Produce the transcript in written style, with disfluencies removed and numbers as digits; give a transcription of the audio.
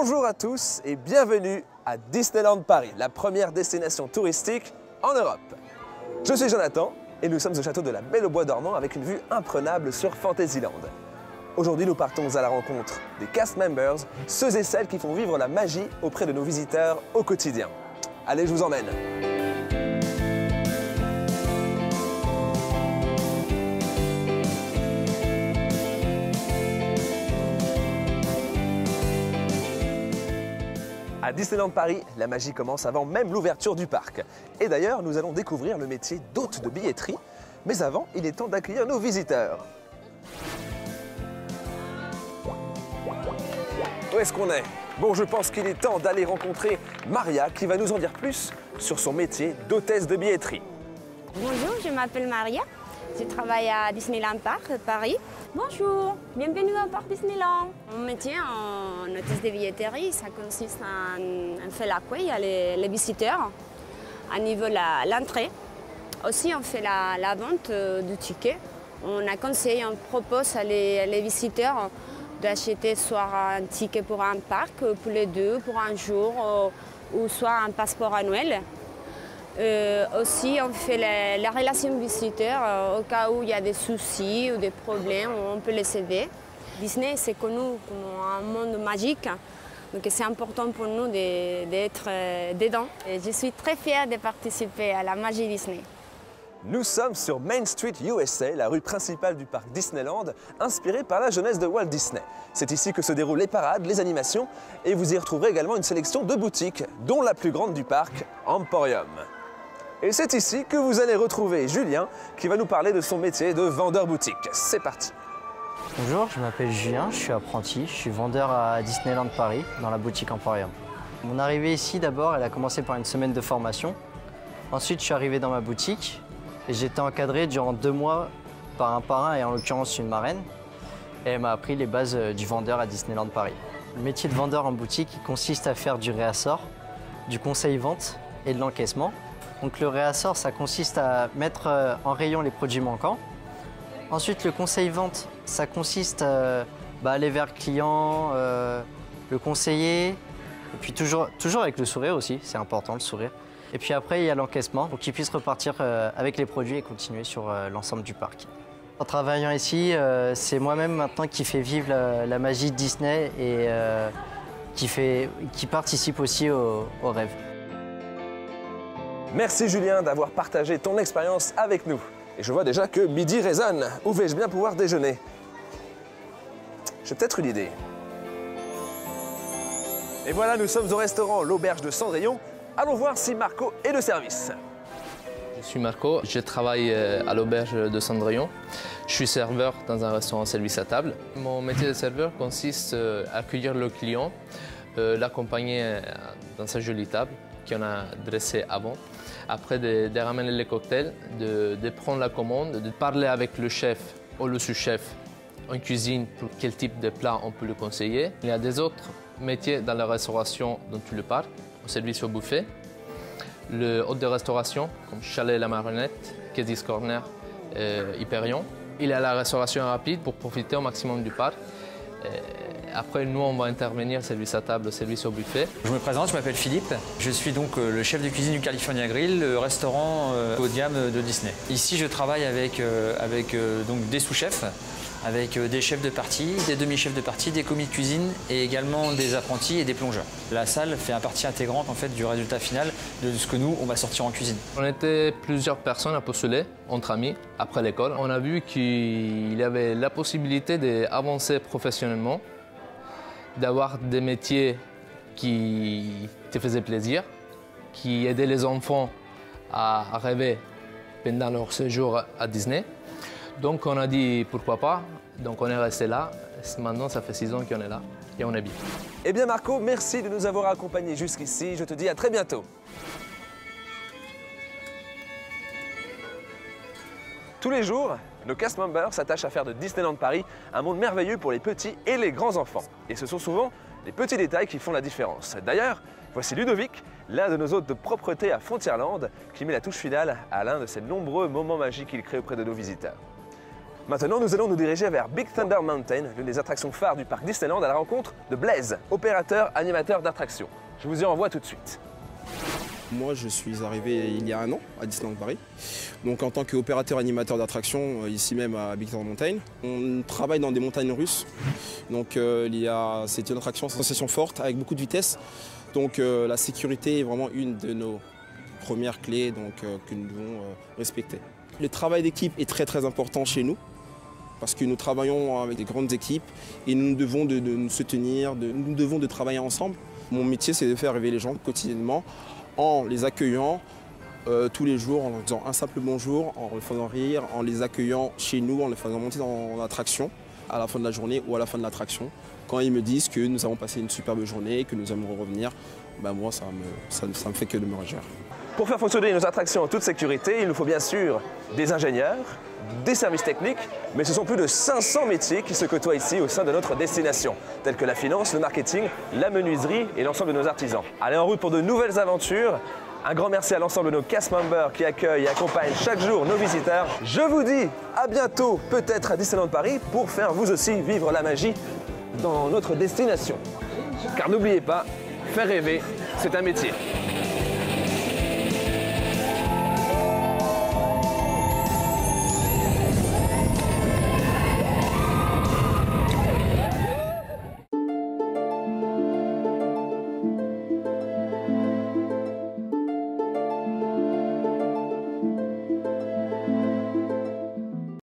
Bonjour à tous et bienvenue à Disneyland Paris, la première destination touristique en Europe. Je suis Jonathan et nous sommes au château de la Belle au Bois dormant avec une vue imprenable sur Fantasyland. Aujourd'hui, nous partons à la rencontre des cast members, ceux et celles qui font vivre la magie auprès de nos visiteurs au quotidien. Allez, je vous emmène. À Disneyland Paris, la magie commence avant même l'ouverture du parc. Et d'ailleurs, nous allons découvrir le métier d'hôte de billetterie. Mais avant, il est temps d'accueillir nos visiteurs. Où est-ce qu'on est? Bon, je pense qu'il est temps d'aller rencontrer Maria qui va nous en dire plus sur son métier d'hôtesse de billetterie. Bonjour, je m'appelle Maria. Je travaille à Disneyland Park, Paris. Bonjour, bienvenue au parc Disneyland. Mon métier en hôtesse de billetterie, ça consiste en faire l'accueil à les visiteurs, à niveau de l'entrée. Aussi, on fait la vente du ticket. On a conseillé, on propose à les visiteurs d'acheter soit un ticket pour un parc, pour les deux, pour un jour, ou soit un passeport annuel. Aussi, on fait la relation visiteur au cas où il y a des soucis ou des problèmes, on peut les aider. Disney, c'est connu comme un monde magique, donc c'est important pour nous d'être dedans. Et je suis très fière de participer à la magie Disney. Nous sommes sur Main Street USA, la rue principale du parc Disneyland, inspirée par la jeunesse de Walt Disney. C'est ici que se déroulent les parades, les animations, et vous y retrouverez également une sélection de boutiques, dont la plus grande du parc, Emporium. Et c'est ici que vous allez retrouver Julien, qui va nous parler de son métier de vendeur boutique. C'est parti. Bonjour, je m'appelle Julien, je suis apprenti, je suis vendeur à Disneyland Paris, dans la boutique Emporium. Mon arrivée ici, d'abord, elle a commencé par une semaine de formation. Ensuite, je suis arrivé dans ma boutique et j'ai été encadré durant 2 mois par un parrain et en l'occurrence une marraine. Et elle m'a appris les bases du vendeur à Disneyland Paris. Le métier de vendeur en boutique il consiste à faire du réassort, du conseil-vente et de l'encaissement. Donc le réassort, ça consiste à mettre en rayon les produits manquants. Ensuite, le conseil-vente, ça consiste à aller vers le client, le conseiller, et puis toujours avec le sourire aussi, c'est important le sourire. Et puis après, il y a l'encaissement pour qu'il puisse repartir avec les produits et continuer sur l'ensemble du parc. En travaillant ici, c'est moi-même maintenant qui fais vivre la magie de Disney et qui participe aussi au rêve. Merci Julien d'avoir partagé ton expérience avec nous. Et je vois déjà que midi résonne. Où vais-je bien pouvoir déjeuner? J'ai peut-être une idée. Et voilà, nous sommes au restaurant L'Auberge de Cendrillon. Allons voir si Marco est de service. Je suis Marco, je travaille à l'Auberge de Cendrillon. Je suis serveur dans un restaurant service à table. Mon métier de serveur consiste à accueillir le client, l'accompagner dans sa jolie table qu'on a dressée avant. Après, de ramener les cocktails, de prendre la commande, de parler avec le chef ou le sous-chef en cuisine pour quel type de plat on peut le conseiller. Il y a des autres métiers dans la restauration dans tout le parc, au service au buffet. Le hôte de restauration, comme Chalet La Marionnette, Kedis Corner, Hyperion. Il y a la restauration rapide pour profiter au maximum du parc. Après, nous, on va intervenir service à table, service au buffet. Je me présente, je m'appelle Philippe. Je suis donc le chef de cuisine du California Grill, le restaurant haut de gamme de Disney. Ici, je travaille avec donc des sous-chefs, avec des chefs de partie, des demi-chefs de partie, des commis de cuisine et également des apprentis et des plongeurs. La salle fait partie intégrante en fait, du résultat final de ce que nous, on va sortir en cuisine. On était plusieurs personnes à postuler, entre amis, après l'école. On a vu qu'il y avait la possibilité d'avancer professionnellement, d'avoir des métiers qui te faisaient plaisir, qui aidaient les enfants à rêver pendant leur séjour à Disney. Donc on a dit pourquoi pas, donc on est resté là. Maintenant ça fait 6 ans qu'on est là et on est bien. Eh bien Marco, merci de nous avoir accompagnés jusqu'ici. Je te dis à très bientôt. Tous les jours, nos cast members s'attachent à faire de Disneyland Paris un monde merveilleux pour les petits et les grands enfants. Et ce sont souvent les petits détails qui font la différence. D'ailleurs, voici Ludovic, l'un de nos hôtes de propreté à Frontierland, qui met la touche finale à l'un de ces nombreux moments magiques qu'il crée auprès de nos visiteurs. Maintenant, nous allons nous diriger vers Big Thunder Mountain, l'une des attractions phares du parc Disneyland, à la rencontre de Blaise, opérateur animateur d'attractions. Je vous y envoie tout de suite. Moi, je suis arrivé il y a 1 an à Disneyland Paris, donc en tant qu'opérateur animateur d'attractions, ici même à Big Thunder Mountain. On travaille dans des montagnes russes, donc c'est une attraction sensation forte avec beaucoup de vitesse. Donc la sécurité est vraiment une de nos premières clés que nous devons respecter. Le travail d'équipe est très important chez nous, parce que nous travaillons avec des grandes équipes et nous devons de nous soutenir, nous devons de travailler ensemble. Mon métier, c'est de faire rêver les gens quotidiennement, en les accueillant tous les jours, en leur disant un simple bonjour, en les faisant rire, en les accueillant chez nous, en les faisant monter dans l'attraction à la fin de la journée ou à la fin de l'attraction. Quand ils me disent que nous avons passé une superbe journée, que nous aimerons revenir, ben moi ça me fait que de me réjouir. Pour faire fonctionner nos attractions en toute sécurité, il nous faut bien sûr des ingénieurs, des services techniques, mais ce sont plus de 500 métiers qui se côtoient ici au sein de notre destination, tels que la finance, le marketing, la menuiserie et l'ensemble de nos artisans. Allez en route pour de nouvelles aventures. Un grand merci à l'ensemble de nos cast members qui accueillent et accompagnent chaque jour nos visiteurs. Je vous dis à bientôt, peut-être à Disneyland Paris, pour faire vous aussi vivre la magie dans notre destination. Car n'oubliez pas, faire rêver, c'est un métier.